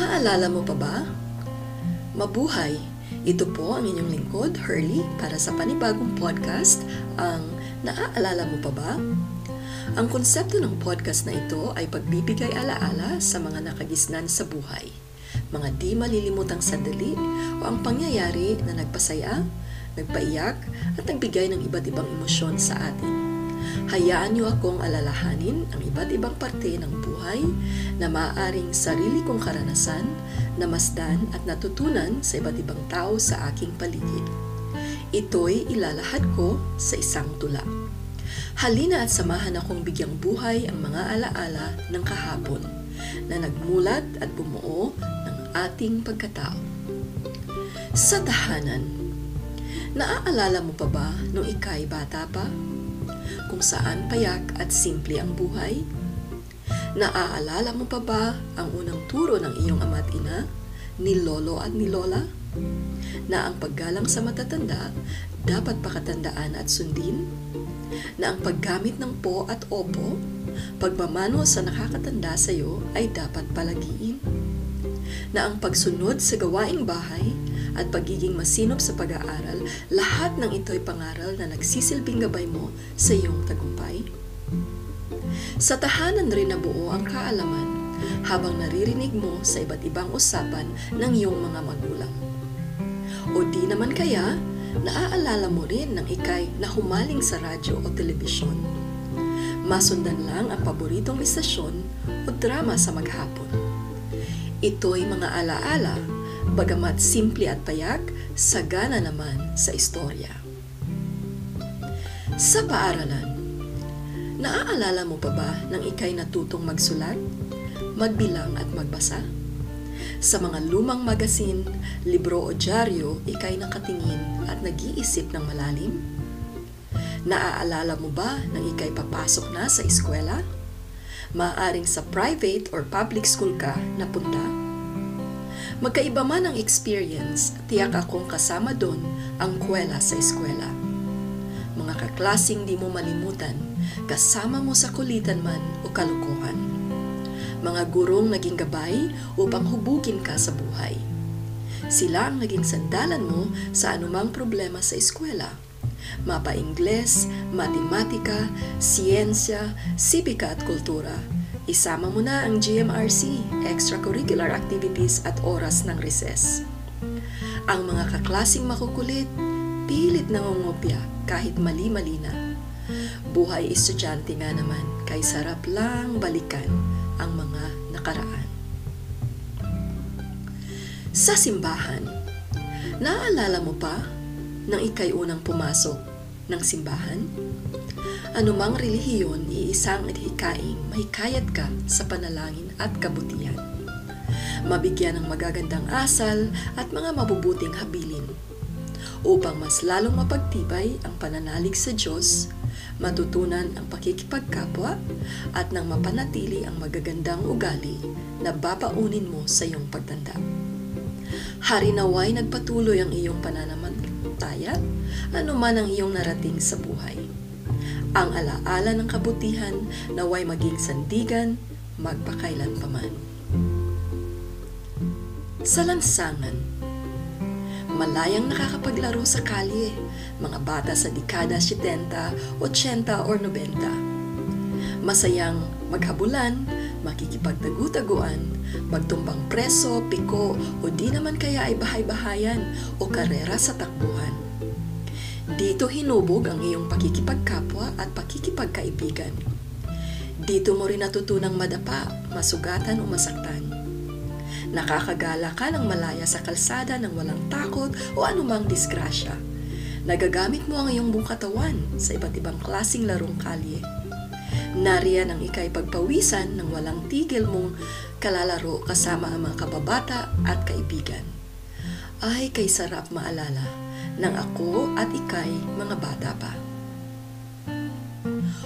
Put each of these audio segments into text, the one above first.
Naaalala mo pa ba? Mabuhay! Ito po ang inyong lingkod, Hurley, para sa panibagong podcast, ang Naaalala mo pa ba? Ang konsepto ng podcast na ito ay pagbibigay alaala sa mga nakagisnan sa buhay, mga di malilimutang sandali o ang pangyayari na nagpasaya, nagpaiyak at nagbigay ng iba't ibang emosyon sa atin. Hayaan niyo akong alalahanin ang iba't ibang parte ng buhay na maaaring sarili kong karanasan, namasdan at natutunan sa iba't ibang tao sa aking paligid. Ito'y ilalahad ko sa isang tula. Halina at samahan akong bigyang buhay ang mga alaala ng kahapon na nagmulat at bumuo ng ating pagkatao. Sa tahanan, naaalala mo pa ba nung ika'y bata pa? Kung saan payak at simple ang buhay? Naaalala mo pa ba ang unang turo ng iyong ama at ina, ni lolo at ni lola? Na ang paggalang sa matatanda dapat pakatandaan at sundin? Na ang paggamit ng po at opo, pagmamano sa nakakatanda sa iyo ay dapat palagiin? Na ang pagsunod sa gawaing bahay at pagiging masinop sa pag-aaral, lahat ng ito'y pangaral na nagsisilbing gabay mo sa iyong tagumpay? Sa tahanan rin nabuo ang kaalaman habang naririnig mo sa iba't ibang usapan ng iyong mga magulang. O di naman kaya, naaalala mo rin ng ika'y nahumaling sa radyo o telebisyon. Masundan lang ang paboritong istasyon o drama sa maghapon. Ito'y mga alaala, bagamat simple at payak, sagana naman sa istorya. Sa paaralan, naaalala mo pa ba nang ika'y natutong magsulat, magbilang at magbasa? Sa mga lumang magasin, libro o dyaryo, ika'y nakatingin at nag-iisip ng malalim? Naaalala mo ba nang ika'y papasok na sa eskwela? Maaaring sa private or public school ka napunta? Magkaiba man ang experience, tiyak akong kasama doon ang kwela sa eskwela. Mga kaklasing di mo malimutan, kasama mo sa kulitan man o kalukuhan. Mga gurong naging gabay upang hubugin ka sa buhay. Sila ang naging sandalan mo sa anumang problema sa eskwela. Mapa-Ingles, matematika, siyensya, sibika at kultura. Isama mo na ang GMRC, extracurricular activities at oras ng recess. Ang mga kaklasing makukulit, pilit nangungopya kahit mali-mali na. Buhay estudyante nga naman, kay sarap lang balikan ang mga nakaraan. Sa simbahan, naaalala mo pa nang ika'y unang pumasok ng simbahan? Anumang relihiyon, iisang hikaing mahikayat ka sa panalangin at kabutihan. Mabigyan ng magagandang asal at mga mabubuting habilin. Upang mas lalong mapagtibay ang pananalig sa Diyos, matutunan ang pakikipagkapwa at nang mapanatili ang magagandang ugali na babaunin mo sa iyong pagtanda. Harinaway nagpatuloy ang iyong pananampalataya, anuman ang iyong narating sa buhay. Ang alaala ng kabutihan naway maging sandigan magpakailan paman. Sa lansangan, malayang nakakapaglaro sa kalye, mga bata sa dekada 70, 80 o 90. Masayang maghabulan, makikipagtagu-taguan, magtumbang preso, piko o di naman kaya ay bahay-bahayan o karera sa takbuhan. Dito hinubog ang iyong pakikipagkapwa at pakikipagkaibigan. Dito mo rin natutunang madapa, masugatan o masaktan. Nakakagala ka ng malaya sa kalsada ng walang takot o anumang disgrasya. Nagagamit mo ang iyong buong katawan sa iba't ibang klasing larong kalye. Nariyan ang ika'y pagpawisan ng walang tigil mong kalalaro kasama ang mga kababata at kaibigan. Ay, kay sarap maalala nang ako at ika'y mga bata pa.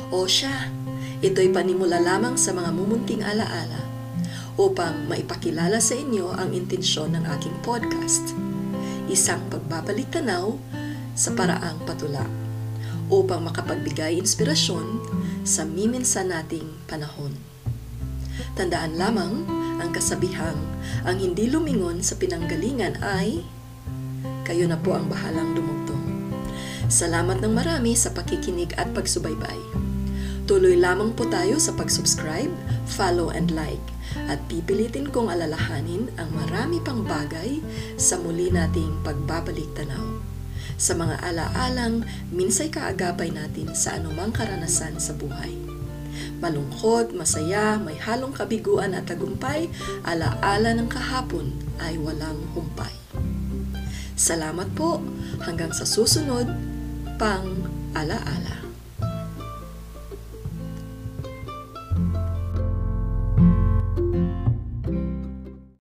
O siya, ito'y panimula lamang sa mga mumunting alaala upang maipakilala sa inyo ang intensyon ng aking podcast. Isang pagbabalik tanaw sa paraang patula upang makapagbigay inspirasyon sa miminsan nating panahon. Tandaan lamang, ang kasabihang, ang hindi lumingon sa pinanggalingan ay, kayo na po ang bahalang dumugtong. Salamat ng marami sa pakikinig at pagsubaybay. Tuloy lamang po tayo sa pag-subscribe, follow and like, at pipilitin kong alalahanin ang marami pang bagay sa muli nating pagbabalik tanaw. Sa mga alaalang minsay kaagapay natin sa anumang karanasan sa buhay. Malungkot, masaya, may halong kabiguan at tagumpay, alaala ng kahapon ay walang humpay. Salamat po, hanggang sa susunod pang alaala.